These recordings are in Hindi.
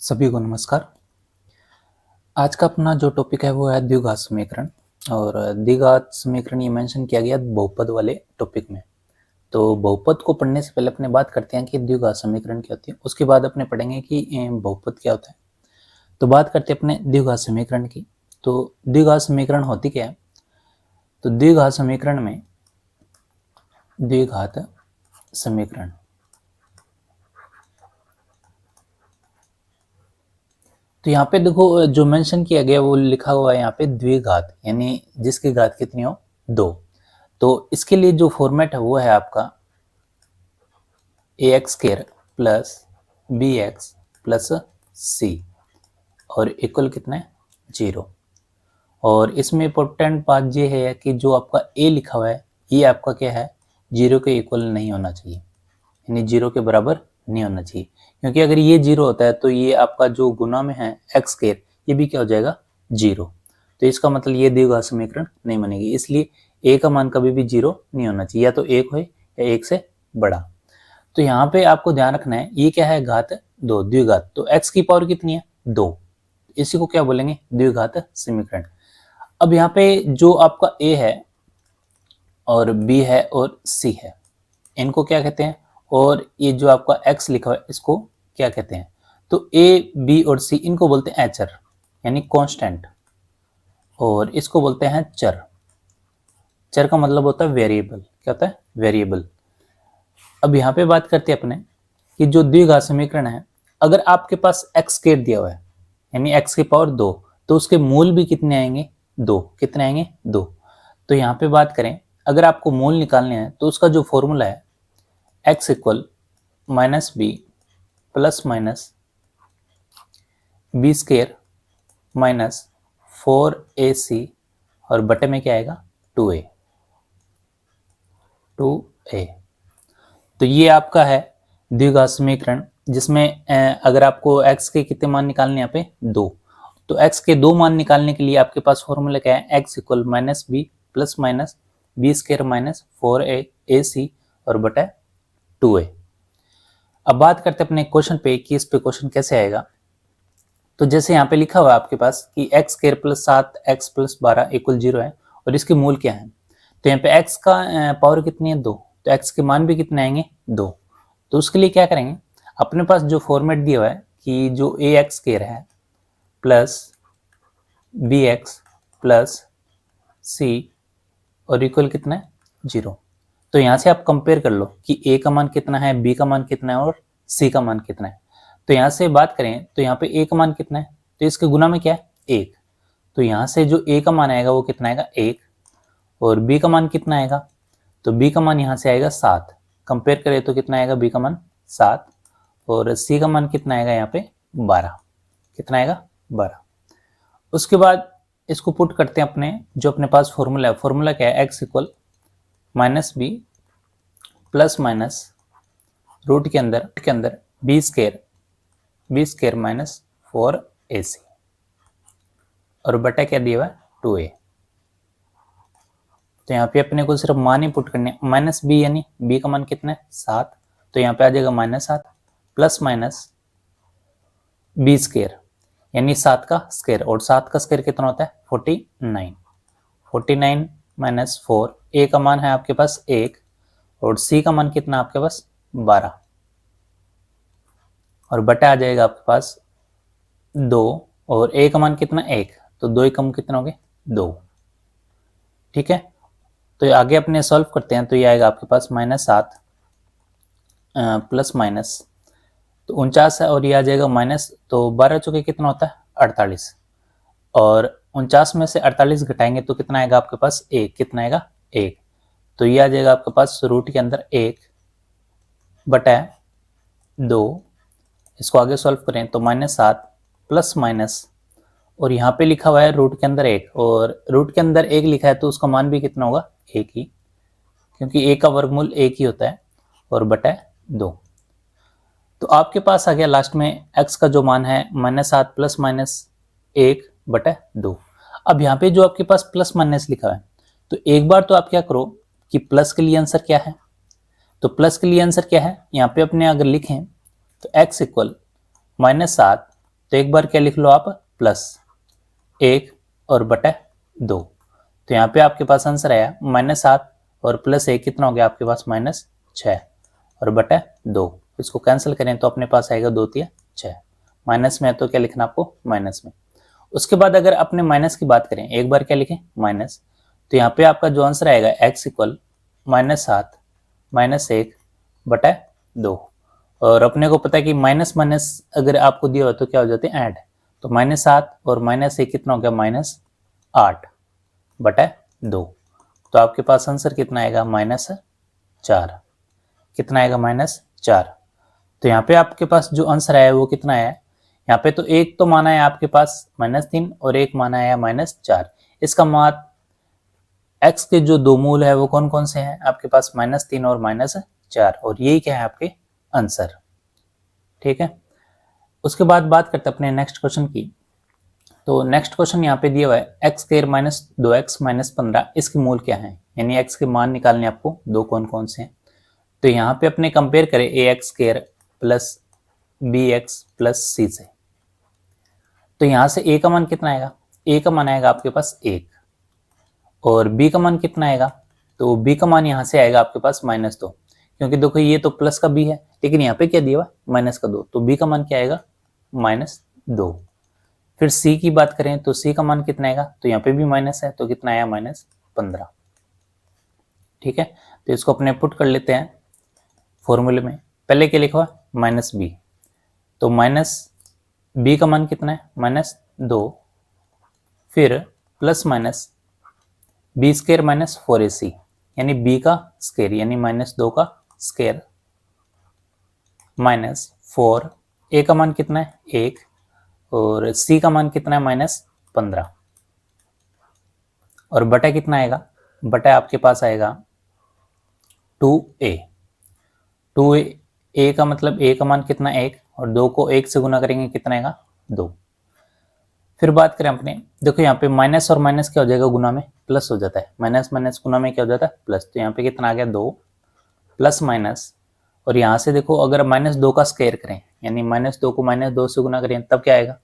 सभी को नमस्कार। आज का अपना जो टॉपिक है वो है द्विघात समीकरण। और द्विघात समीकरण ये मेंशन किया गया बहुपद वाले टॉपिक में। तो बहुपद को पढ़ने से पहले अपने बात करते हैं कि द्विघात समीकरण क्या होती है, उसके बाद अपने पढ़ेंगे कि बहुपद क्या होता है। तो बात करते हैं अपने द्विघात समीकरण की। तो द्विघात समीकरण होती क्या है? तो द्विघात समीकरण में द्विघात समीकरण तो यहाँ पे देखो जो मेंशन किया गया वो लिखा हुआ है यहाँ पे द्विघात, यानी जिसकी घात कितनी हो 2। तो इसके लिए जो फॉर्मेट है वो है आपका ax square plus bx plus c और इक्वल कितना है 0। और इसमें इंपॉर्टेंट बात ये है कि जो आपका a लिखा हुआ है ये आपका क्या है, 0 के इक्वल नहीं होना चाहिए, यानी 0 के बराबर नहीं होना चाहिए। क्योंकि अगर ये 0 होता है तो ये आपका जो गुना में है एक्स स्क्वायर ये भी क्या हो जाएगा 0। तो इसका मतलब ये द्विघात समीकरण नहीं बनेगी। इसलिए a का मान कभी भी 0 नहीं होना चाहिए, या तो 1 हो या 1 से बड़ा। तो यहाँ पे आपको ध्यान रखना है ये क्या है, घात 2 द्विघात। तो x की पावर कितनी है 2, इसी को क्या बोलेंगे द्विघात समीकरण। अब यहाँ पे जो आपका a है और b है और c है, इनको क्या कहते हैं, और ये जो आपका x लिखा हुआ है इसको क्या कहते हैं? तो a b और c इनको बोलते हैं अचर यानी कांस्टेंट, और इसको बोलते हैं चर। चर का मतलब होता है वेरिएबल। क्या होता है? वेरिएबल। अब यहाँ पे बात करते हैं अपने कि जो द्विघात समीकरण है, अगर आपके पास x स्क्वायर दिया हुआ है यानी x की पावर 2, तो उसके मूल भी कितने आएंगे 2। कितने आएंगे 2। तो यहाँ पे बात करें अगर आपको मूल निकालने हैं तो उसका जो फॉर्मूला है x equal minus b plus minus b square minus 4ac और बटे में क्या आएगा 2a। तो ये आपका है द्विघात समीकरण, जिसमें अगर आपको x के कितने मान निकालने यहाँ पे 2, तो x के 2 मान निकालने के लिए आपके पास फॉर्मूला क्या है, x equal minus b plus minus b square minus 4ac और बटा 2a। अब बात करते हैं अपने क्वेश्चन पे कि इस पे क्वेश्चन कैसे आएगा। तो जैसे यहाँ पे लिखा हुआ है आपके पास कि x square plus 7x plus 12 equal 0 है और इसके मूल क्या है। तो यहाँ पे x का पावर कितनी है 2, तो x के मान भी कितने आएंगे 2। तो उसके लिए क्या करेंगे, अपने पास जो फॉर्मेट दिया हुआ है कि जो ax स्क्वायर है प्लस bx प्लस c और इक्वल कितना है 0। तो यहाँ से आप कंपेयर कर लो कि a का मान कितना है, b का मान कितना है और c का मान कितना है। तो यहाँ से बात करें तो यहाँ पे a का मान कितना है, तो इसके गुना में क्या है 1। तो यहाँ से जो a का मान आएगा वो कितना आएगा 1, और b का मान कितना आएगा, तो b का मान यहाँ से आएगा 7। कंपेयर करें तो कितना आएगा b का मान 7, और c का मान कितना आएगा यहाँ पे 12। कितना आएगा 12। उसके बाद इसको पुट करते हैं अपने जो अपने पास फॉर्मूला है। फॉर्मूला क्या है, x equal minus b plus minus root के अंदर बी स्क्वायर माइनस 4ac और बटा क्या दिया हुआ है 2a। तो यहाँ पे अपने को सिर्फ मान ही पुट करने, माइनस बी यानी b का मान कितना है 7, तो यहाँ पे आ जाएगा minus 7 plus minus b square यानी 7 का स्क्वायर, और 7 का स्क्वायर कितना होता है 49 माइनस 4, a का मान है आपके पास 1 और c का मान कितना आपके पास 12, और बटा आ जाएगा आपके पास 2, और a का मान कितना 1, तो 2 कम कितना हो गए 2। ठीक है, तो आगे अपने सॉल्व करते हैं। तो ये आएगा आपके पास -7 प्लस माइनस तो 49 है, और ये आ जाएगा माइनस, तो 12 चौके कितना होता है 48, और 49 में से 48 घटाएंगे तो कितना आएगा आपके पास 1। कितना आएगा 1, तो ये आ जाएगा आपके पास रूट के अंदर 1 बटा 2। इसको आगे सॉल्व करें तो -7 प्लस माइनस, और यहाँ पे लिखा हुआ है रूट के अंदर 1, और रूट के अंदर 1 लिखा है तो उसका मान भी कितना होगा 1 ही, क्योंकि 1 का वर्गमूल 1 ही होता है, और बटा 2। तो आपके पास आ गया लास्ट में x का जो मान है -7 प्लस माइनस 1 बटा 2। अब यहाँ पे जो आपके पास प्लस माइनस लिखा है, तो एक बार तो आप क्या करो कि प्लस के लिए आंसर क्या है, तो प्लस के लिए आंसर क्या है यहाँ पे अपने अगर लिखें तो x इक्वल -7 तो एक बार क्या लिख लो आप, प्लस 1 और बटा 2। तो यहाँ पे आपके पास आंसर आया -7 और प्लस 1 कितना हो गया आपके पास, -6 और बटा 2। इसको कैंसिल करें तो अपने पास आएगा 2 तिया 6। माइनस में है तो क्या लिखना आपको, माइनस में। उसके बाद अगर अपने माइनस की बात करें, एक बार क्या लिखें, माइनस। तो यहाँ पे आपका जो आंसर आएगा x इक्वल -7 -1 बटा 2। और अपने को पता है कि माइनस माइनस अगर आपको दिया हो तो क्या हो जाते हैं, ऐड। तो -7 और -1 कितना हो गया, -8 बटा 2। तो आपके पास आंसर कितना आएगा, -4। कितना आएगा, -4। तो यहाँ पे आपके पास जो आंसर आया वो कितना आया, यहाँ पे तो एक तो माना है आपके पास -3 और एक माना है -4। इसका मान x के जो दो मूल है वो कौन कौन से हैं आपके पास, -3 और -4, और यही क्या है आपके आंसर। ठीक है, उसके बाद बात करते हैं अपने नेक्स्ट क्वेश्चन की। तो नेक्स्ट क्वेश्चन यहाँ पे दिया हुआ है x² - 2x - 15, इसके मूल क्या है, यानी x के मान निकालने आपको, दो कौन कौन से हैं। तो यहाँ पे अपने कंपेयर करें ax² plus bx plus c से। तो यहाँ से a का मान कितना आएगा, a का मान आएगा आपके पास 1 और b का मान कितना आएगा, तो b का मान यहाँ से आएगा आपके पास -2, क्योंकि देखो ये तो प्लस का b है लेकिन यहाँ पे क्या दिया हुआ, -2, तो b का मान क्या आएगा, -2। फिर c की बात करें तो c का मान कितना आएगा, तो यहाँ पे भी माइनस है तो कितना आया, -15। ठीक है, तो इसको अपने पुट कर लेते हैं फॉर्मूले में। पहले क्या लिखा हुआ, -b, तो -b का मान कितना है, -2, फिर प्लस माइनस b² - 4ac, यानी b का स्क्वायर यानी -2 का स्क्वायर -4, a का मान कितना है, 1, और c का मान कितना है, -15, और बटा कितना आएगा, बटा आपके पास आएगा 2a। 2a का मतलब a का मान कितना, 1, और 2 को 1 से गुना करेंगे कितना आएगा, 2। फिर बात करें अपने, देखो यहाँ पे माइनस और माइनस क्या हो जाएगा, गुना में प्लस हो जाता है, माइनस माइनस गुना में क्या हो जाता है, प्लस। तो यहाँ पे कितना आ गया, 2 प्लस माइनस, और यहाँ से देखो अगर -2 का स्क्वायर करें यानी -2 को -2 से गुना करें तब क्या आएगा,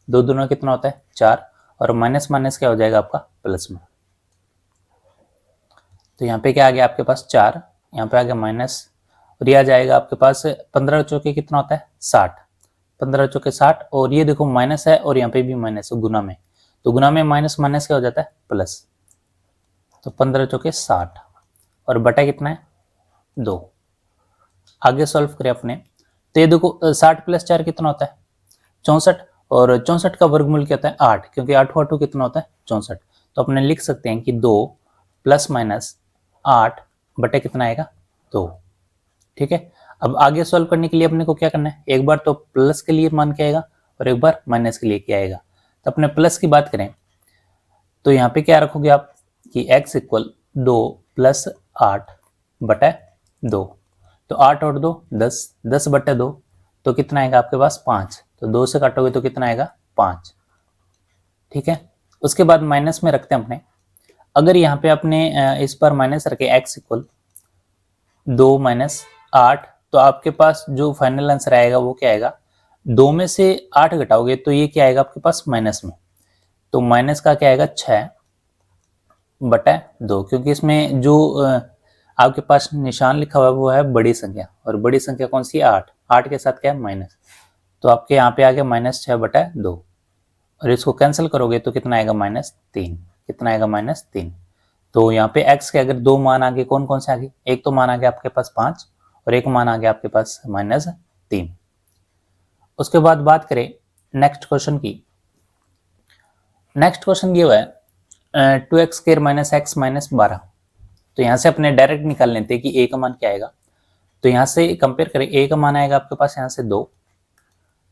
2 दूना कितना होता है, 4, और माइनस माइनस क्या हो जाएगा आपका, प्लस में। तो यहाँ पे क्या आ गया आपके पास, 4, यहाँ पे आ गया माइनस, और यह आ जाएगा आपके पास 15 चौके कितना होता है, 60, 15 चौके 60, और ये देखो माइनस है और यहाँ पे भी माइनस है गुना में, तो गुना में माइनस माइनस क्या हो जाता है, प्लस। तो 15 चौके 60 और बटा कितना है, 2। आगे सॉल्व करें अपने, तो ये देखो 60 प्लस 4 कितना होता है, 64, और 64 का वर्गमूल क्या होता है, 8, क्योंकि 8 8 कितना होता है, 64। तो अपने लिख सकते हैं कि 2 प्लस माइनस 8 बटे कितना आएगा, 2। ठीक है, अब आगे सॉल्व करने के लिए अपने को क्या करना है, एक बार तो प्लस के लिए मान क्या आएगा और एक बार माइनस के लिए क्या आएगा। तो अपने प्लस की बात करें तो यहाँ पे क्या रखोगे आप कि x इक्वल 2 प्लस 8 बटा 2, तो 8 और 2 10, 10 बटे 2 तो कितना आएगा आपके पास, 5, तो 2 से काटोगे तो कितना आएगा, 5। ठीक है, उसके बाद माइनस में रखते हैं अपने, अगर यहाँ पे अपने इस पर माइनस रखे x इक्वल 2 माइनस 8, तो आपके पास जो फाइनल आंसर आएगा वो क्या आएगा, 2 में से 8 घटाओगे तो ये क्या आएगा आपके पास, माइनस में। तो माइनस का क्या आएगा, 6 बटा 2, क्योंकि इसमें जो आपके पास निशान लिखा हुआ है वो है बड़ी संख्या, और बड़ी संख्या कौन सी है, 8, 8 के साथ क्या है, माइनस। तो आपके यहाँ पे आ गया -6 बटा 2, और इसको कैंसिल करोगे तो कितना आएगा, -3। कितना आएगा, -3। तो यहाँ पे x के अगर दो मान आ गए, कौन कौन से आ गए, एक तो मान आ गया आपके पास 5 और एक मान आ गया आपके पास -3। उसके बाद बात करें नेक्स्ट क्वेश्चन की। नेक्स्ट क्वेश्चन ये हुआ है 2x² - x - 12। तो यहाँ से अपने डायरेक्ट निकाल लेते हैं कि a का मान क्या आएगा। तो यहाँ से कंपेयर करें, a का मान आएगा आपके पास यहाँ से 2,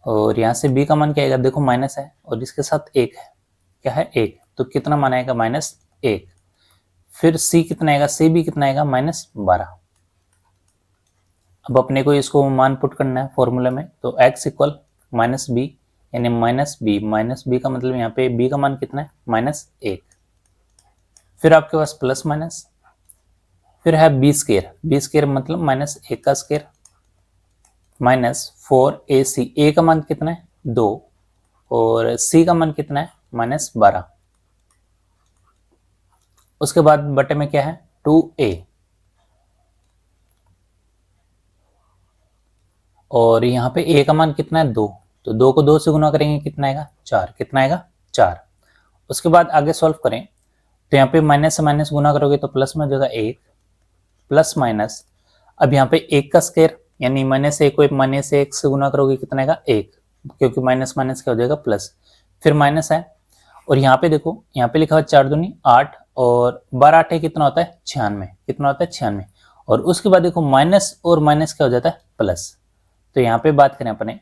और यहाँ से b का मान क्या आएगा, देखो माइनस है और इसके साथ 1 है, क्या है, 1, तो कितना मान आएगा, -1। फिर c कितना आएगा, c भी कितना आएगा, -12। अब अपने को इसको मान पुट करना है फॉर्मूला में, तो x इक्वल -b, यानी -b का मतलब यहाँ पे b का मान कितना है, -1। फिर आपके पास प्लस माइनस, फिर है b² मतलब -1 का स्क्वायर, -4ac, a का मान कितना है, 2, और सी का मान कितना है -12। उसके बाद बटे में क्या है 2a, और यहाँ पे a का मान कितना है 2, तो 2 को 2 से गुना करेंगे कितना आएगा 4, कितना आएगा 4। उसके बाद आगे सॉल्व करें तो यहाँ पे माइनस से माइनस गुना करोगे तो प्लस में हो जाएगा 1 प्लस माइनस, अब यहाँ पे 1 का स्क्वायर यानी -1 को -1 से गुना करोगे कितना आएगा 1, क्योंकि माइनस माइनस क्या हो जाएगा प्लस, फिर माइनस है, और यहाँ पे देखो यहाँ पे लिखा हुआ 4 दूनी 8 और 12 8 कितना होता है 96, कितना होता है 96, और उसके बाद देखो माइनस और माइनस क्या हो जाता है प्लस। तो यहाँ पे बात करें अपने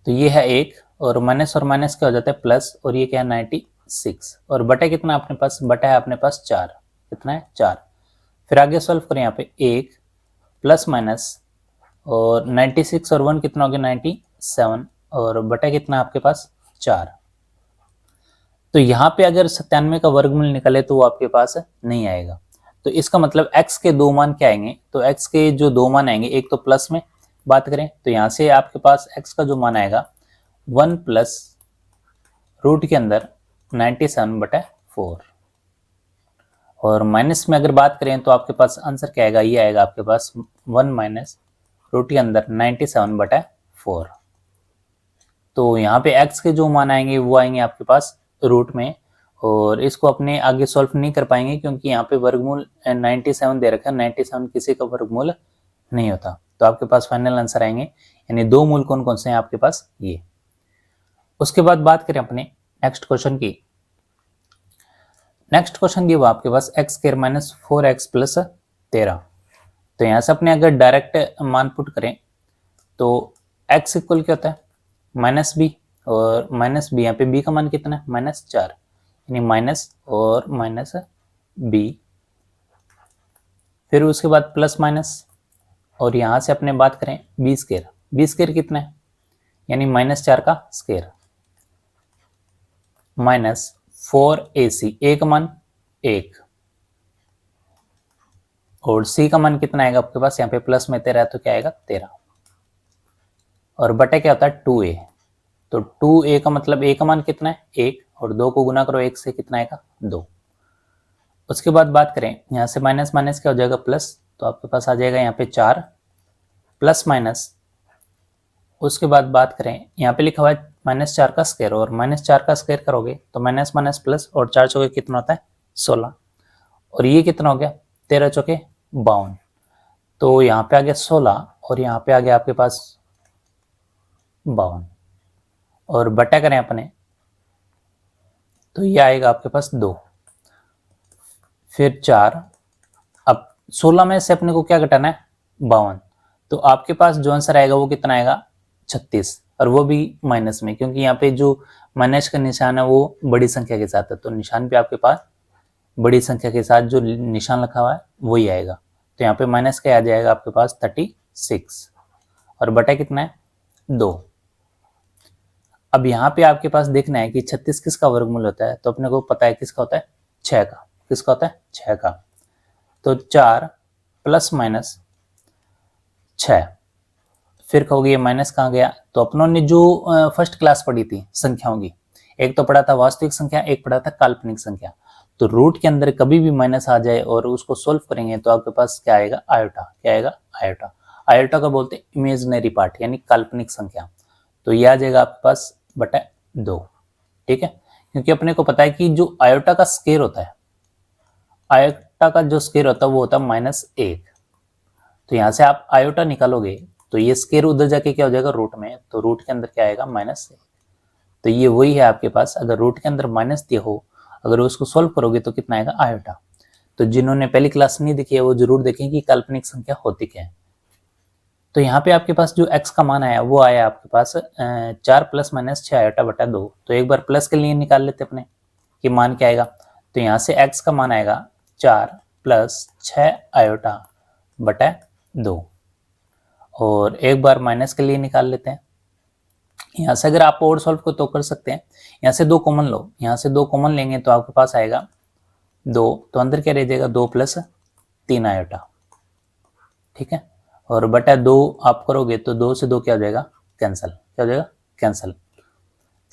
तो ये है 1 और माइनस क्या हो जाता है प्लस, और ये क्या है 96, और बटा कितना अपने पास, बटा है अपने पास 4, कितना है 4। फिर आगे सॉल्व करें यहाँ पे 1 प्लस माइनस और 96 और 1 कितना हो गया 97, और बटा कितना आपके पास 4। तो यहाँ पे अगर 97 का वर्गमूल निकले तो वो आपके पास नहीं आएगा, तो इसका मतलब x के दो मान क्या आएंगे, तो x के जो दो मान आएंगे, एक तो प्लस में बात करें तो यहाँ से आपके पास x का जो मान आएगा 1 प्लस रूट के अंदर 97/4, और माइनस में अगर बात करें तो आपके पास आंसर क्या आएगा, ये आएगा आपके पास 1 माइनस रूट के अंदर 97/4। तो यहाँ पे x के जो मान आएंगे वो आएंगे आपके पास रूट में, और इसको अपने आगे सॉल्व नहीं कर पाएंगे क्योंकि यहाँ पे वर्गमूल 97 दे रखा है, 97 किसी का वर्गमूल नहीं होता। तो आपके पास फाइनल आंसर आएंगे, यानी दो मूल कौन कौन से हैं आपके पास ये। उसके बाद बात करें अपने नेक्स्ट क्वेश्चन की। नेक्स्ट क्वेश्चन दिया हुआ आपके पास x square minus 4x plus 13। तो यहाँ से अपने अगर डायरेक्ट मान पुट करें तो x इक्वल क्या होता है -b, और -b यहाँ पे b का मान कितना है -4, यानी माइनस और माइनस b, फिर उसके बाद प्लस माइनस, और यहाँ से अपने बात करें b स्क्वायर कितना है यानी -4 का स्क्वायर माइनस 4ac, a का मान 1 और c का मान कितना आएगा आपके पास, यहाँ पे प्लस में 13 है तो क्या आएगा 13, और बटे क्या होता है 2a, तो 2a का मतलब a का मान कितना है 1, और 2 को गुना करो 1 से कितना आएगा 2। उसके बाद बात करें यहाँ से माइनस माइनस क्या हो जाएगा प्लस, तो आपके पास आ जाएगा यहाँ पे 4 प्लस माइनस, उसके बाद बात करें यहाँ पे लिखा हुआ है -4 का स्क्वायर, और -4 का स्क्वायर करोगे तो माइनस माइनस प्लस, और 4 चौके कितना होता है 16, और ये कितना हो गया 13 चौके 52, तो यहाँ पे आ गया 16 और यहाँ पे आ गया आपके पास 52, और बटा करें अपने तो ये आएगा आपके पास 2, फिर 4, अब 16 में से अपने को क्या घटाना है 52, तो आपके पास जो आंसर आएगा वो कितना आएगा 36, और वो भी माइनस में, क्योंकि यहाँ पे जो माइनस का निशान है वो बड़ी संख्या के साथ है, तो निशान पे आपके पास बड़ी संख्या के साथ जो निशान लिखा हुआ है वही आएगा, तो यहाँ पे माइनस क्या आ जाएगा आपके पास 36, और बटा कितना है 2। अब यहाँ पे आपके पास देखना है कि 36 किसका वर्गमूल होता है, तो अपने को पता है किसका होता है 6 का, किसका होता है 6 का, तो 4 प्लस माइनस 6, फिर कहोगे ये माइनस कहाँ गया, तो अपनों ने जो फर्स्ट क्लास पढ़ी थी संख्याओं की, एक तो पढ़ा था वास्तविक संख्या, एक पढ़ा था काल्पनिक संख्या, तो रूट के अंदर कभी भी माइनस आ जाए और उसको सोल्व करेंगे तो आपके पास क्या आएगा आयोटा, क्या आएगा आयोटा, आयोटा का बोलते हैं इमेजिनरी पार्ट यानी काल्पनिक संख्या, तो ये आ जाएगा आपके पास बटा 2, ठीक है, क्योंकि अपने को पता है कि जो आयोटा का स्क्वायर होता है, आयोटा का जो स्क्वायर होता है वो होता है -1, तो यहाँ से आप आयोटा निकालोगे तो ये स्क्वायर उधर जाके क्या हो जाएगा रूट में, तो रूट के अंदर क्या आएगा -1, तो ये वही है आपके पास, अगर रूट के अंदर माइनस दिया हो अगर उसको सॉल्व करोगे तो कितना आएगा आयोटा। तो जिन्होंने पहली क्लास नहीं देखी है वो जरूर देखें कि काल्पनिक संख्या होती क्या है। तो यहाँ पे आपके पास जो x का मान आया वो आया आपके पास 4 प्लस माइनस 6 आयोटा बटा 2, तो एक बार प्लस के लिए निकाल लेते अपने कि मान क्या आएगा, तो यहाँ से x का मान आएगा 4 प्लस 6 आयोटा बटा 2, और एक बार माइनस के लिए निकाल लेते हैं। यहाँ से अगर आप और सॉल्व को तो कर सकते हैं, यहाँ से 2 कॉमन लो, यहाँ से 2 कॉमन लेंगे तो आपके पास आएगा 2, तो अंदर क्या रह जाएगा 2 प्लस 3 आयोटा, ठीक है, और बटा 2 आप करोगे तो 2 से 2 क्या हो जाएगा कैंसिल, क्या हो जाएगा कैंसिल,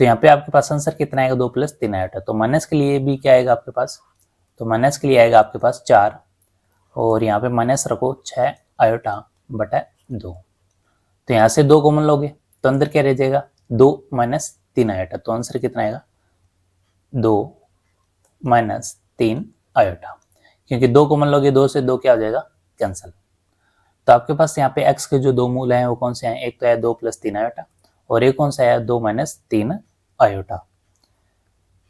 तो यहाँ पे आपके पास आंसर कितना आएगा, 2 + 3 आयोटा। तो माइनस के लिए भी क्या आएगा आपके पास, तो माइनस के लिए आएगा आपके पास 4 और यहाँ पे माइनस रखो 6 आयोटा बटा 2। तो यहाँ से 2 कॉमन लोगे तो अंदर क्या रह जाएगा, 2 - 3 आयोटा। तो आंसर कितना आएगा, 2 - 3 आयोटा, क्योंकि 2 कॉमन लोगे 2 से 2 क्या हो जाएगा, कैंसिल। तो आपके पास यहाँ पे x के जो 2 मूल हैं वो कौन से हैं, एक तो है 2 + 3 आयोटा और एक कौन सा है 2 - 3 आयोटा।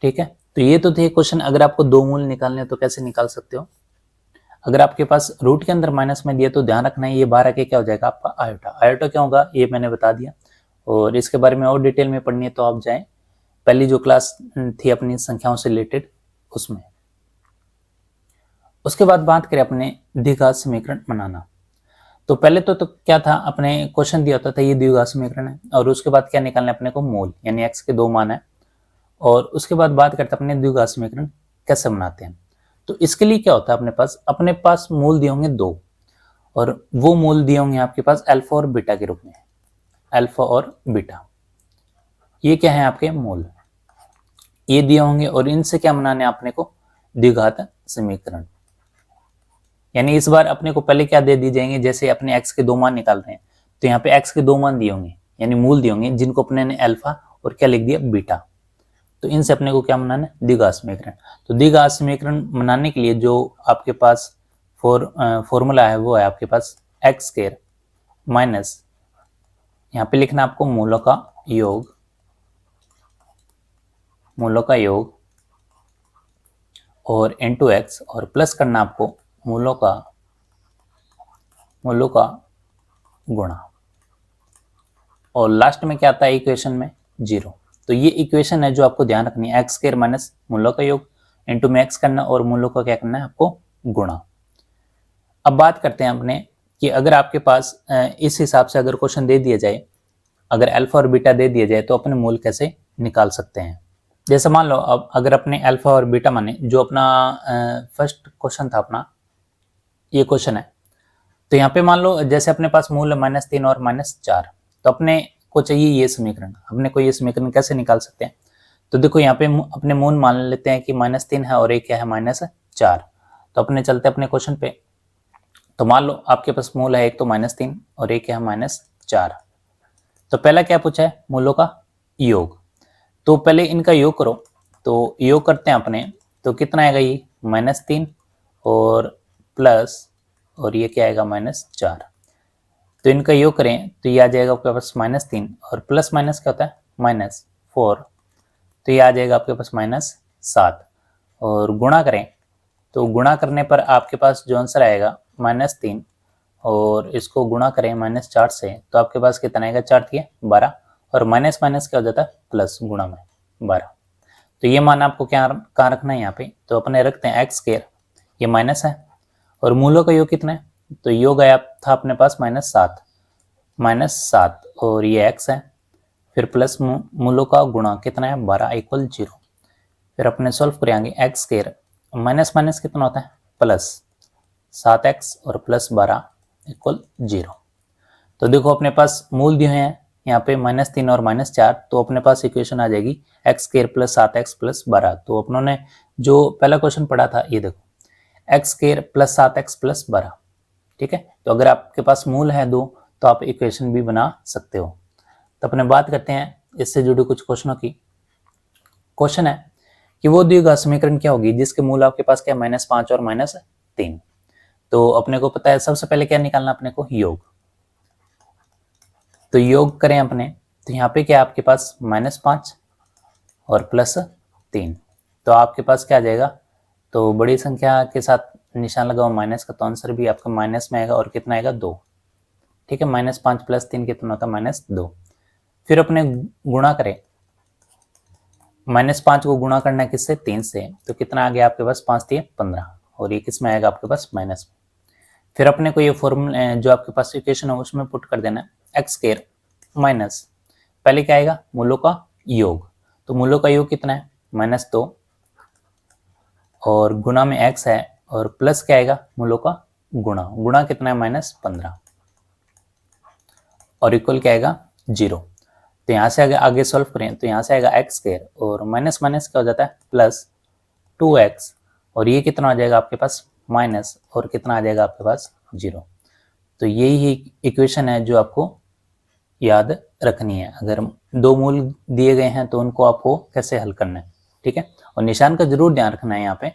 ठीक है, तो ये तो थे क्वेश्चन। अगर आपको 2 मूल निकालने तो कैसे निकाल सकते हो, अगर आपके पास रूट के अंदर माइनस में दिया तो ध्यान रखना है ये 12 के क्या हो जाएगा आपका आयोटा। आयोटा क्या होगा ये मैंने बता दिया, और इसके बारे में और डिटेल में पढ़नी है तो आप जाएं पहली जो क्लास थी अपनी संख्याओं से रिलेटेड उसमें। उसके बाद बात करें अपने द्विघात समीकरण बनाना। तो पहले तो क्या था, अपने क्वेश्चन दिया होता था ये द्विघात समीकरण है और उसके बाद क्या निकालना है अपने को, मूल, यानी x के 2 मान है। और उसके बाद बात करते हैं अपने द्विघात समीकरण कैसे बनाते हैं। तो इसके लिए क्या होता है, अपने पास मूल दिए होंगे 2 और वो मूल दिए होंगे आपके पास अल्फा और बीटा के रूप में। अल्फा और बीटा ये क्या है आपके मूल, ये दिए होंगे और इनसे क्या बनाने अपने को, द्विघात समीकरण। यानी इस बार अपने को पहले क्या दे दी जाएंगे, जैसे अपने x के 2 मान निकाल रहे हैं तो यहाँ पे x के 2 मान दिए होंगे यानी मूल दिए होंगे, जिनको अपने ने अल्फा और क्या लिख दिया बीटा। तो इनसे अपने को क्या बनाना है, द्विघात समीकरण। तो द्विघात समीकरण बनाने के लिए जो आपके पास फॉर्मूला है वो है आपके पास x² माइनस यहाँ पे लिखना आपको मूलों का योग, मूलों का योग और इनटू x और प्लस करना आपको मूलों का गुणा, और लास्ट में क्या आता है इक्वेशन में 0। तो ये इक्वेशन है जो आपको ध्यान रखनी है, x² माइनस मूलों का योग इनटू में x करना और मूलों का क्या करना है आपको गुणा। अब बात करते हैं अपने कि अगर आपके पास इस हिसाब से अगर क्वेश्चन दे दिया जाए, अगर अल्फा और बीटा दे दिया जाए तो अपने मूल कैसे निकाल सकते हैं। जैसे मान लो अब अगर अपने अल्फा और बीटा माने, जो अपना फर्स्ट क्वेश्चन था अपना ये क्वेश्चन है, तो यहाँ पे मान लो जैसे अपने पास मूल है -3 और -4, तो अपने को चाहिए ये समीकरण। अपने को ये समीकरण कैसे निकाल सकते हैं, तो देखो यहाँ पे अपने मूल मान लेते हैं कि -3 है और एक क्या है -4। तो अपने चलते अपने क्वेश्चन पे, तो मान लो आपके पास मूल है एक तो -3 और एक है -4। तो पहला क्या पूछा है, मूलों का योग। तो पहले इनका योग करो, तो योग करते हैं अपने, तो कितना आएगा ये -3 और प्लस और ये क्या आएगा -4। तो इनका योग करें तो ये आ जाएगा आपके पास -3 और प्लस माइनस क्या होता है -4, तो ये आ जाएगा आपके पास -7। और गुणा करें तो गुणा करने पर आपके पास जो आंसर आएगा -3 और इसको गुणा करें -4 से, तो आपके पास कितना आएगा, 4 3 12 और माइनस माइनस क्या हो जाता है प्लस, गुणा में 12। तो ये मान आपको क्या कहाँ रखना है यहाँ पे, तो अपने रखते हैं x², ये माइनस है और मूलों का योग कितना है, तो योग आया था अपने पास -7 और ये x है, फिर प्लस मूलों का गुणा कितना है 12 = 0। फिर अपने सॉल्व करेंगे x² माइनस माइनस कितना होता है प्लस, 7x और प्लस 12 = 0। तो देखो अपने पास मूल दिए हैं यहाँ पे -3 और -4, तो अपने पास इक्वेशन आ जाएगी x² + 7x + 12। तो अपनों ने जो पहला क्वेश्चन पढ़ा था ये देखो, x² + 7x + 12। ठीक है, तो अगर आपके पास मूल है 2 तो आप इक्वेशन भी बना सकते हो। तो अपने बात करते हैं इससे जुड़े कुछ क्वेश्चनों की। क्वेश्चन है कि वो द्विघात समीकरण क्या होगी जिसके मूल आपके पास क्या -5 और -3। तो अपने को पता है सबसे पहले क्या निकालना, अपने को योग। तो योग करें अपने, तो यहाँ पे क्या आपके पास -5 और +3, तो आपके पास क्या आ जाएगा, तो बड़ी संख्या के साथ निशान लगाओ माइनस का, तो आंसर भी आपका माइनस में आएगा और कितना आएगा 2। ठीक है, -5 + 3 कितना होता है -2। फिर अपने गुणा करें, -5 को गुणा करना है किससे, 3 से, तो कितना आ गया आपके पास 5 3 15 और ये किस में आएगा आपके पास माइनस में। फिर अपने को ये फॉर्मूला जो आपके पास इक्वेशन है उसमें पुट कर देना है x² माइनस, पहले क्या आएगा मूलों का योग, तो मूलों का योग कितना है -2 और गुणा में x है और प्लस क्या आएगा मूलों का गुणा, गुणा कितना है -15 और इक्वल क्या आएगा 0। तो यहाँ से आगे सॉल्व करें तो यहाँ से आएगा एक्स स्क्वायर और माइनस माइनस क्या हो जाता है प्लस 2x, और ये कितना आ जाएगा आपके पास माइनस, और कितना आ जाएगा आपके पास 0। तो यही इक्वेशन है जो आपको याद रखनी है। अगर दो मूल दिए गए हैं तो उनको आपको कैसे हल करना है, ठीक है। और निशान का जरूर ध्यान रखना है। यहाँ पे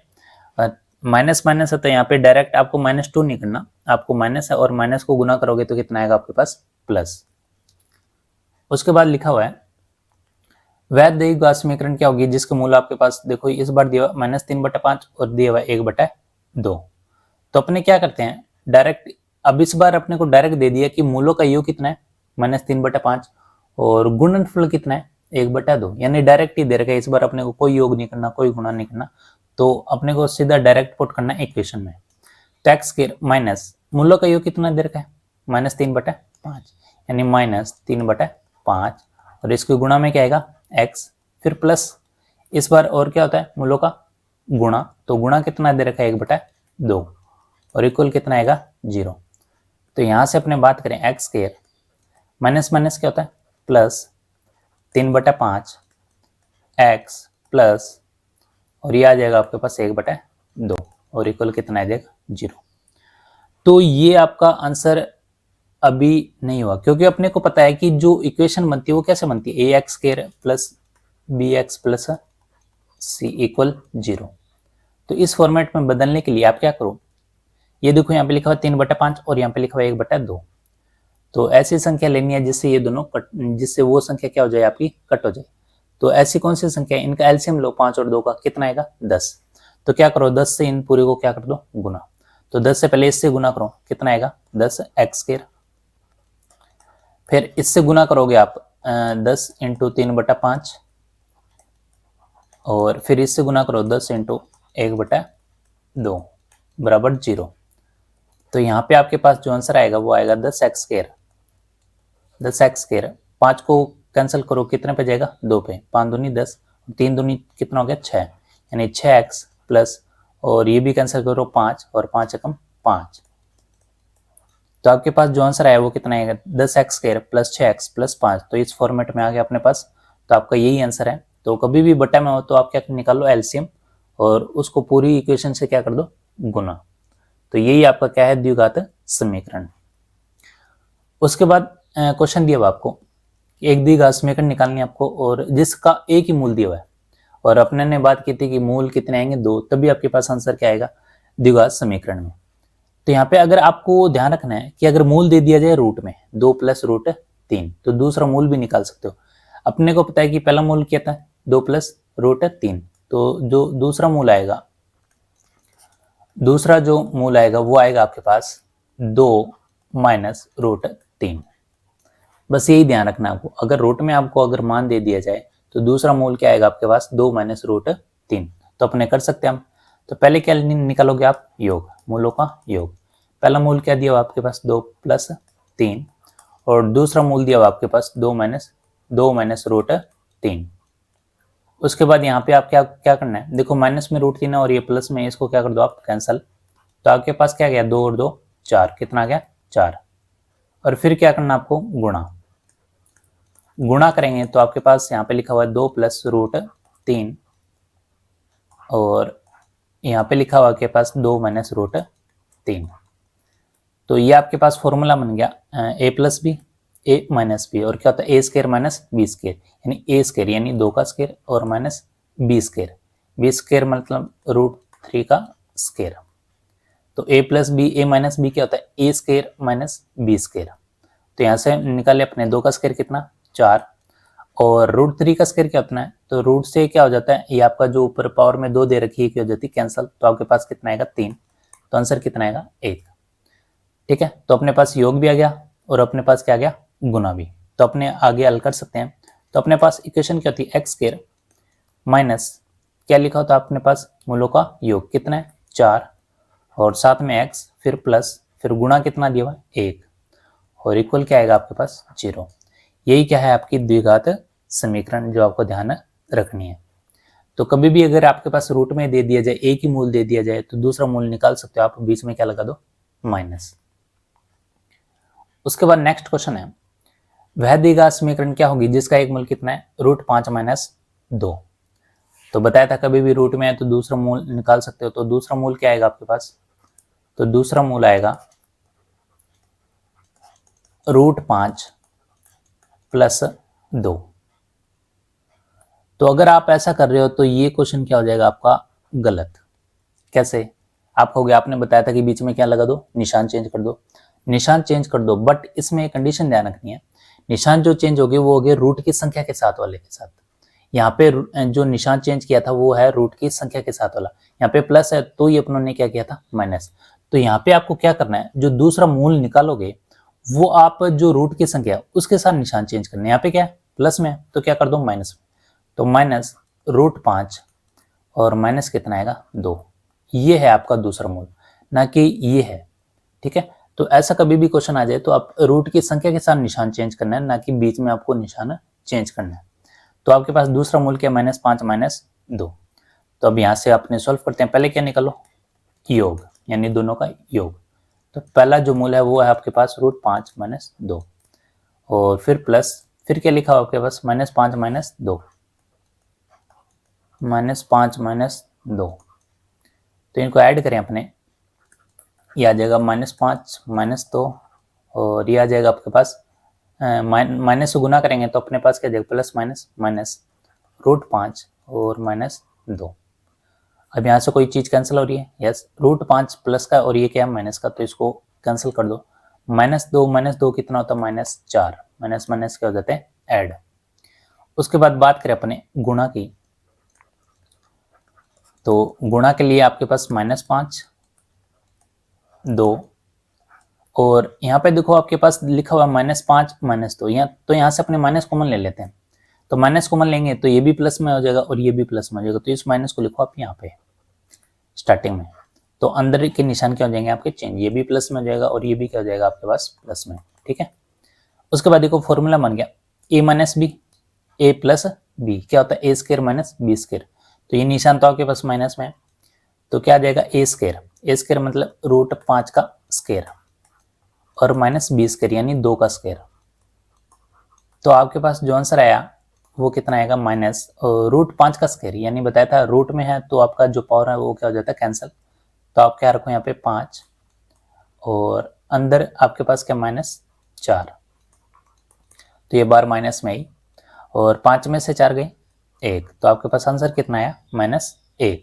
माइनस माइनस है तो यहाँ पे डायरेक्ट आपको -2 नहीं करना, आपको माइनस है और माइनस को गुना करोगे तो कितना आएगा आपके पास प्लस। उसके बाद लिखा हुआ है वह द्विघात समीकरण क्या होगी जिसके मूल आपके पास देखो इस बार दिया हुआ -3/5 और दिया हुआ 1/2। तो अपने क्या करते हैं डायरेक्ट, अब इस बार अपने को डायरेक्ट दे दिया कि मूलों का योग कितना है -3/5 और गुणनफल कितना है 1/2, यानी डायरेक्ट ही दे रखा है। इस बार अपने को कोई योग नहीं करना, कोई गुणा नहीं करना, तो अपने को सीधा डायरेक्ट पुट करना है इक्वेशन में। तो एक्स स्क्वायर माइनस मूलों का योग कितना दे रखा है -3/5, यानी -3/5, और इसके गुणा में क्या आएगा x, फिर प्लस इस बार और क्या होता है मूलों का गुणा, तो गुणा कितना दे रखा है 1/2 और इक्वल कितना आएगा 0। तो यहां से अपने बात करें एक्स स्क्वायर माइनस माइनस क्या होता है प्लस 3/5 x प्लस, और ये आ जाएगा आपके पास 1/2 और इक्वल कितना आ जाएगा 0। तो ये आपका आंसर अभी नहीं हुआ क्योंकि अपने को पता है कि जो इक्वेशन बनती है वो कैसे बनती है ax square plus bx plus c equal 0। तो इस फॉर्मेट में बदलने के लिए आप क्या करो, ये देखो यहाँ पे लिखा हुआ 3/5 और यहाँ पे लिखा हुआ 1/2, तो ऐसी संख्या लेनी है जिससे ये दोनों कट, जिससे वो संख्या क्या हो जाए आपकी कट हो जाए। तो ऐसी कौन सी संख्या है, इनका एलसीएम लो 5 और 2 का कितना आएगा 10। तो क्या करो 10 से इन पूरे को क्या कर दो गुना, तो 10 से पहले इससे गुना करो कितना आएगा 10 एक्स स्क्वायर, फिर इससे गुना करोगे आप 10 × 3/5 और फिर इससे गुना करो 10 × 1/2 बराबर 0। तो यहाँ पे आपके पास जो आंसर आएगा वो आएगा 10x स्क्वायर, 10x स्क्वायर 5 को कैंसिल करो कितने पे जाएगा 2 पे, 5 दूनी 10, 3 दूनी कितना हो गया 6, यानी 6x प्लस, और ये भी कैंसिल करो 5 और 5 एकम 5। तो आपके पास जो आंसर आया वो कितना आएगा 10x square plus 6x plus 5। तो इस फॉर्मेट में आ गया अपने पास, तो आपका यही आंसर है। तो कभी भी बटा में हो तो आप क्या निकालो एलसीएम और उसको पूरी इक्वेशन से क्या कर दो गुना। तो यही आपका क्या है द्विघात समीकरण। उसके बाद क्वेश्चन दिया हुआ आपको एक द्विघात समीकरण निकालनी है आपको और जिसका एक ही मूल दिया हुआ है, और अपने ने बात की थी कि मूल कितने आएंगे 2, तभी आपके पास आंसर क्या आएगा द्विघात समीकरण में। तो यहाँ पे अगर आपको ध्यान रखना है कि अगर मूल दे दिया जाए रूट में 2 + √3 तो दूसरा मूल भी निकाल सकते हो। अपने को पता है कि पहला मूल क्या था 2 + √3, तो जो दूसरा मूल आएगा, दूसरा जो मूल आएगा वो आएगा आपके पास 2 - √3। बस यही ध्यान रखना आपको, अगर रूट में आपको अगर मान दे दिया जाए तो दूसरा मूल क्या आएगा आपके पास 2 - √3। तो अपने कर सकते हैं हम। तो पहले क्या निकालोगे आप योग, मूलों का योग। पहला मूल क्या दिया हुआ आपके पास 2 + 3 और दूसरा मूल दिया हुआ आपके पास 2 - √3। उसके बाद यहाँ पे आप क्या करना है, देखो माइनस में √3 है और ये प्लस में, इसको क्या कर दो आप कैंसल। तो आपके पास क्या गया 2 और 2 4, कितना आ गया 4। और फिर क्या करना आपको गुणा करेंगे तो आपके पास यहाँ पे लिखा हुआ है 2 + √3 और यहाँ पे लिखा हुआ आपके पास 2 - √3। तो ये आपके पास फॉर्मूला बन गया a + b a - b, और क्या होता है a square minus b square, यानी a स्क्वायर यानी 2 का स्क्वायर और माइनस b स्क्वायर मतलब √3 का स्क्वायर। तो a + b a - b क्या होता है a square minus b square. तो यहाँ से निकाले अपने 2 का स्क्वायर कितना 4 और √3 का स्क्वायर क्या होता है, तो रूट से क्या हो जाता है, ये आपका जो ऊपर पावर में 2 दे रखी है क्या हो जाती है कैंसल। तो आपके पास कितना आएगा 3, तो आंसर कितना आएगा 1। ठीक है, तो अपने पास योग भी आ गया और अपने पास क्या आ गया गुना भी। तो अपने आगे हल कर सकते हैं। तो अपने पास इक्वेशन क्या होती है एक्स स्क्वायर माइनस क्या लिखा होता है अपने पास मूलों का योग कितना है 4 और साथ में x फिर प्लस फिर गुणा कितना दिया हुआ 1 और इक्वल क्या आएगा आपके पास 0। यही क्या है आपकी द्विघात समीकरण जो आपको ध्यान रखनी है। तो कभी भी अगर आपके पास रूट में दे दिया जाए एक ही मूल दे दिया जाए तो दूसरा मूल निकाल सकते हो आप, बीच में क्या लगा दो माइनस। उसके बाद नेक्स्ट क्वेश्चन है वह द्विघात समीकरण क्या होगी जिसका एक मूल कितना है, √5 - 2। तो बताया था कभी भी रूट में है तो दूसरा मूल निकाल सकते हो। तो दूसरा मूल क्या आएगा आपके पास, तो दूसरा मूल आएगा √5 + 2। तो अगर आप ऐसा कर रहे हो तो ये क्वेश्चन क्या हो जाएगा आपका गलत। कैसे, आप कहोगे आपने बताया था कि बीच में क्या लगा दो, निशान चेंज कर दो। निशान चेंज कर दो, बट इसमें एक कंडीशन ध्यान रखनी है, निशान जो चेंज होगी वो होगी रूट की संख्या के साथ वाले के साथ। यहाँ पे जो निशान चेंज किया था वो है रूट की संख्या के साथ वाला, यहाँ पे प्लस है तो ये अपनों ने क्या किया था माइनस। तो यहाँ पे आपको क्या करना है, जो दूसरा मूल निकालोगे वो आप जो रूट की संख्या है उसके साथ निशान चेंज करना है। यहाँ पे क्या है प्लस में है तो क्या कर दो माइनस में, तो माइनस √5 और माइनस कितना आएगा 2। ये है आपका दूसरा मूल, ना कि ये है। ठीक है, तो ऐसा कभी भी क्वेश्चन आ जाए तो आप रूट की संख्या के साथ निशान चेंज करना है, ना कि बीच में आपको निशान चेंज करना है। तो आपके पास दूसरा मूल क्या, -5 - 2। तो अब यहाँ से अपने सॉल्व करते हैं। पहले क्या निकालो, योग, यानी दोनों का योग। तो पहला जो मूल है वो है आपके पास √5 - 2, और फिर प्लस, फिर क्या लिखा हुआ आपके पास -5 - 2, -5 - 2। तो इनको ऐड करें अपने, ये आ जाएगा -5 - 2, और ये आ जाएगा आपके पास माइनस से गुना करेंगे तो अपने पास क्या जाएगा प्लस माइनस माइनस √5 और -2। अब यहाँ से कोई चीज़ कैंसिल हो रही है, यस, √5 प्लस का और ये क्या है माइनस का, तो इसको कैंसिल कर दो। -2 कितना होता है -4, माइनस माइनस क्या हो जाते हैं ऐड। उसके बाद बात करें अपने गुणा की, तो गुणा के लिए आपके पास -5 2, और यहाँ पे देखो आपके पास लिखा हुआ -5 - 2, तो यहाँ से अपने माइनस कॉमन ले लेते हैं। तो माइनस कॉमन लेंगे तो ये भी प्लस में हो जाएगा और ये भी प्लस में हो जाएगा, तो इस माइनस को लिखो आप यहाँ पे स्टार्टिंग में। तो अंदर के निशान क्या हो जाएंगे आपके चेंज, ये भी प्लस में हो जाएगा और ये भी क्या हो जाएगा आपके पास प्लस में। ठीक है, उसके बाद देखो फॉर्मूला बन गया a - b, a + b क्या होता है a² - b²। तो ये निशान तो आपके पास माइनस में है, तो क्या आ जाएगा a² मतलब √5 का स्क्वायर और -b² यानी 2 का स्क्वायर। तो आपके पास जो आंसर आया वो कितना आएगा -√5 का स्क्वायर, यानी बताया था रूट में है तो आपका जो पावर है वो क्या हो जाता है कैंसिल। तो आप क्या रखो यहाँ पे 5 और अंदर आपके पास क्या -4, तो ये बार माइनस में आई और 5 में से 4 गए 1, तो आपके पास आंसर कितना आया -1।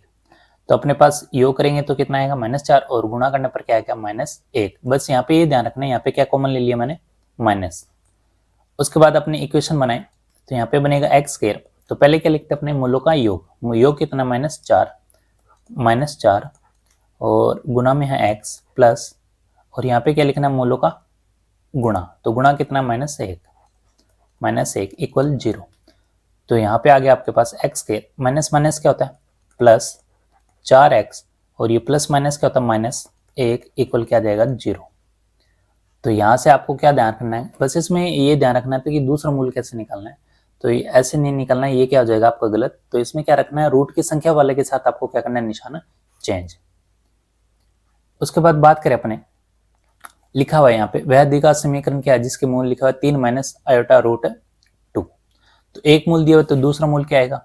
तो अपने पास योग करेंगे तो कितना आएगा -4 और गुणा करने पर क्या आएगा -1। बस यहाँ पे ये ध्यान रखना है, यहाँ पे क्या कॉमन ले लिया मैंने माइनस। उसके बाद अपनी इक्वेशन बनाए तो यहाँ पे बनेगा x²। तो पहले क्या लिखते हैं अपने मूलों का योग कितना -4 और गुणा में है x प्लस, और यहाँ पे क्या लिखना है मूलों का गुणा, तो गुणा कितना -1 इक्वल 0। तो यहाँ पे आ गया आपके पास x² माइनस माइनस क्या होता है प्लस 4x, और ये प्लस माइनस क्या होता है -1 इक्वल क्या जाएगा 0। तो यहाँ से आपको क्या ध्यान रखना है, बस इसमें ये ध्यान रखना है कि दूसरा मूल कैसे निकालना है। तो ये ऐसे नहीं निकालना है, ये क्या हो जाएगा आपका गलत। तो इसमें क्या रखना है, रूट की संख्या वाले के साथ आपको क्या करना है निशान चेंज। उसके बाद बात करें अपने, लिखा हुआ है यहाँ पे वह द्विघात समीकरण क्या है जिसके मूल लिखा हुआ है 3 - i√2। तो एक मूल दिया हुआ तो दूसरा मूल क्या आएगा,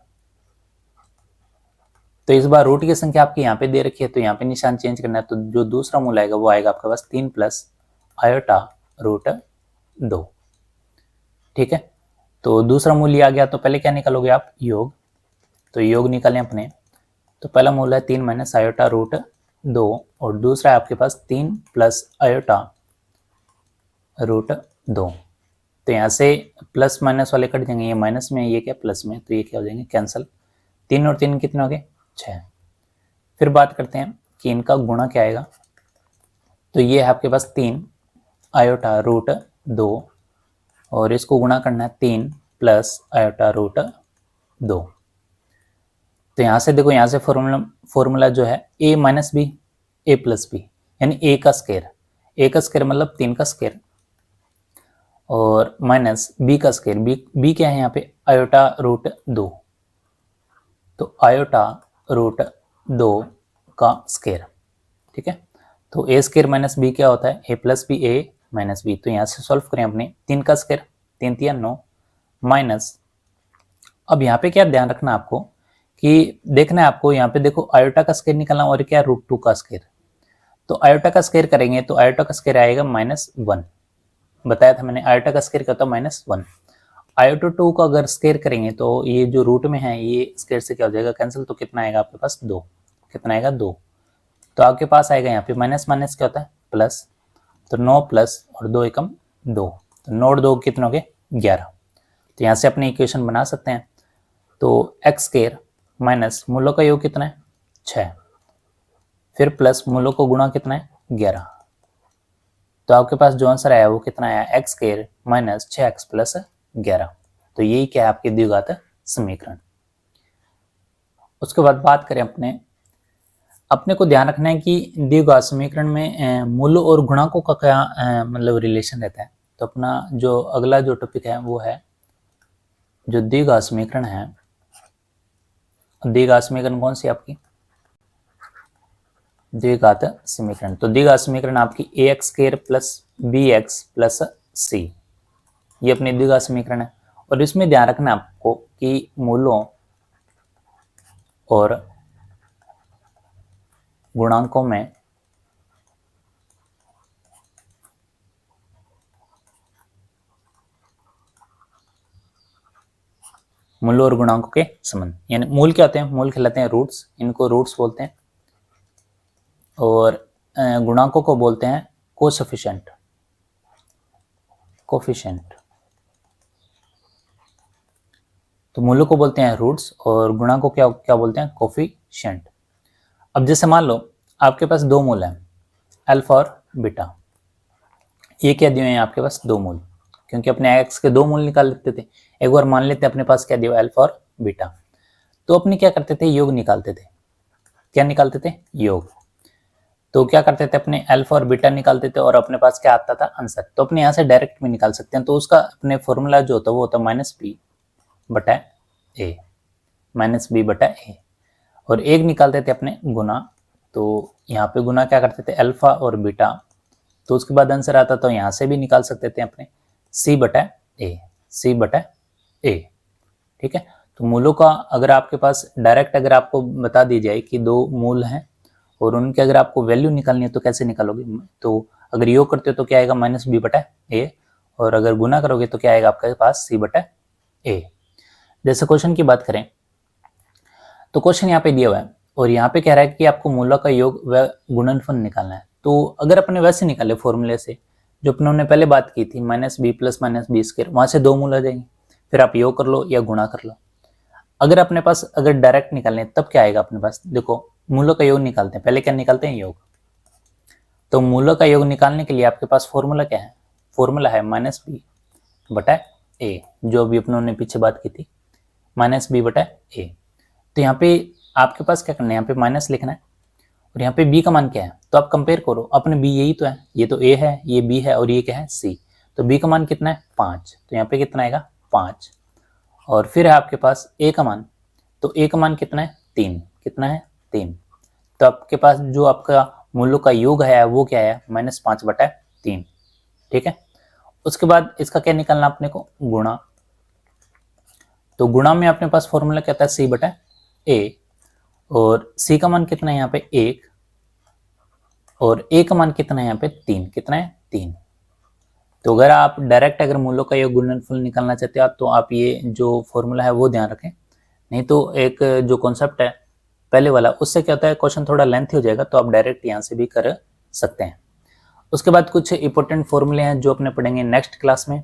तो इस बार रूट की संख्या आपकी यहाँ पे दे रखी है तो यहाँ पे निशान चेंज करना है। तो जो दूसरा मूल आएगा वो आएगा आपके पास 3 + i√2। ठीक है, तो दूसरा मूल आ गया तो पहले क्या निकालोगे आप योग, तो योग निकालें अपने। तो पहला मूल है 3 - i√2 और दूसरा है आपके पास 3 + i√2। तो यहाँ से प्लस माइनस वाले कट जाएंगे, ये माइनस में ये क्या प्लस में, तो ये क्या हो जाएंगे कैंसिल। 3 और 3 कितने हो गए 6। फिर बात करते हैं कि इनका गुणा क्या आएगा, तो ये है आपके पास 3 i√2 और इसको गुणा करना है 3 + i√2। तो यहाँ से देखो, यहाँ से फॉर्मूला जो है a - b a + b यानी a का स्क्वायर मतलब 3 का स्क्वायर और माइनस b का स्क्वायर, b क्या है यहाँ पे i√2, तो i√2 का स्क्वायर। ठीक है, तो a² - b क्या होता है a + b a - b। तो यहाँ से सॉल्व करें अपने 3 का स्क्वायर 3 3 9 माइनस, अब यहाँ पे क्या ध्यान रखना आपको कि देखना है आपको, यहाँ पे देखो आयोटा का स्क्वायर निकालना और क्या √2 का स्क्वायर। तो आयोटा का स्क्वायर करेंगे तो आयोटा का स्क्वायर आएगा -1, बताया था मैंने आयोटा का स्क्वायर क्या होता है -1। आयोटा 2 का अगर स्क्वायर करेंगे तो ये जो रूट में है ये स्क्वायर से क्या हो जाएगा कैंसिल, तो कितना आएगा आपके पास 2, कितना आएगा 2। तो आपके पास आएगा यहाँ पे माइनस माइनस क्या होता है प्लस, तो 9 प्लस और 2 एकम 2, तो 9 और 2 कितने हो गए 11। तो यहाँ से अपनी इक्वेशन बना सकते हैं। तो एक्स स्क्वायर माइनस मूलों का योग कितना है 6, फिर प्लस मूलों को गुणा कितना है 11। तो आपके पास जो आंसर आया वो कितना आया x square minus 6x plus 11। तो यही क्या है आपके द्विघात समीकरण। उसके बाद बात करें अपने को ध्यान रखना है कि द्विघात समीकरण में मूलों और गुणांकों का क्या मतलब रिलेशन रहता है। तो अपना जो अगला जो टॉपिक है वो है जो द्विघात समीकरण है। द्विघात समीकरण कौन सी आपकी द्विघात समीकरण, तो द्विघात समीकरण आपकी ax square plus bx plus c, ये अपनी द्विघात समीकरण है। और इसमें ध्यान रखना आपको कि मूलों और गुणांकों में मूलों और गुणांकों के संबंध, यानी मूल क्या होते हैं, मूल कहलाते हैं रूट्स, इनको रूट्स बोलते हैं, और गुणांकों को बोलते हैं कोएफिशिएंट, कोएफिशिएंट। तो मूलों को बोलते हैं रूट्स और गुणांकों को क्या बोलते हैं कोएफिशिएंट। अब जैसे मान लो आपके पास दो मूल हैं अल्फा और बीटा, ये क्या दिए हैं आपके पास दो मूल, क्योंकि अपने एक्स के दो मूल निकाल लेते थे। एक बार मान लेते अपने पास क्या दिया अल्फा और बीटा, तो अपने क्या करते थे योग निकालते थे, क्या निकालते थे योग। तो क्या करते थे अपने अल्फा और बीटा निकालते थे और अपने पास क्या आता था आंसर। तो अपने यहाँ से डायरेक्ट भी निकाल सकते हैं। तो उसका अपने फॉर्मूला जो होता है वो होता है -b बटा a, -b बटा a। और एक निकालते थे अपने गुना, तो यहाँ पे गुना क्या करते थे अल्फा और बीटा, तो उसके बाद आंसर आता तो यहाँ से भी निकाल सकते थे अपने c बटा a, c बटा a। ठीक है, तो मूलों का अगर आपके पास डायरेक्ट अगर आपको बता दी जाए कि दो मूल हैं और उनके अगर आपको वैल्यू निकालनी है तो कैसे निकालोगे। तो अगर योग करते हो तो क्या आएगा -b बटा a, और अगर गुना करोगे तो क्या आएगा आपके पास c बटा a। जैसे क्वेश्चन की बात करें तो क्वेश्चन यहाँ पे दिया हुआ है और यहाँ पे कह रहा है कि आपको मूलों का योग व गुणनफल निकालना है। तो अगर अपने वैसे निकाले फॉर्मूले से जो अपने पहले बात की थी -b प्लस -b स्क्वायर, वहां से दो मूल आ जाएंगे, फिर आप योग कर लो या गुणा कर लो। अगर अपने पास अगर डायरेक्ट निकालने तब क्या आएगा अपने पास, देखो मूलों का योग निकालते हैं, पहले क्या निकालते हैं योग। तो मूलों का योग निकालने के लिए आपके पास फॉर्मूला क्या है, फॉर्मूला है -b बटा a, जो अभी अपनों पीछे बात की थी -b बटा a। तो यहाँ पे आपके पास क्या करना है, यहाँ पे माइनस लिखना है और यहाँ पे b का मान क्या है, तो आप कंपेयर करो अपने b यही तो है, ये तो a है ये b है और ये क्या है c। तो b का मान कितना है 5, तो यहाँ पे कितना आएगा 5। और फिर है आपके पास a का मान, तो a का मान कितना है 3, कितना है 3। तो आपके पास जो आपका मूलों का योग है वो क्या है -5 बटा 3। ठीक है, उसके बाद इसका क्या निकालना अपने को गुणा। तो गुणा में अपने पास फॉर्मूला क्या था c बटा a, और c का मान कितना है यहाँ पे 1 और a का मान कितना है यहाँ पे 3, कितना है 3। तो अगर आप डायरेक्ट अगर मूलों का योग गुणनफल निकालना चाहते हो तो आप ये जो फॉर्मूला है वो ध्यान रखें, नहीं तो एक जो कॉन्सेप्ट है पहले वाला उससे क्या होता है क्वेश्चन थोड़ा लेंथी हो जाएगा, तो आप डायरेक्ट यहाँ से भी कर सकते हैं। उसके बाद कुछ इंपॉर्टेंट फॉर्मूले हैं जो अपने पढ़ेंगे नेक्स्ट क्लास में।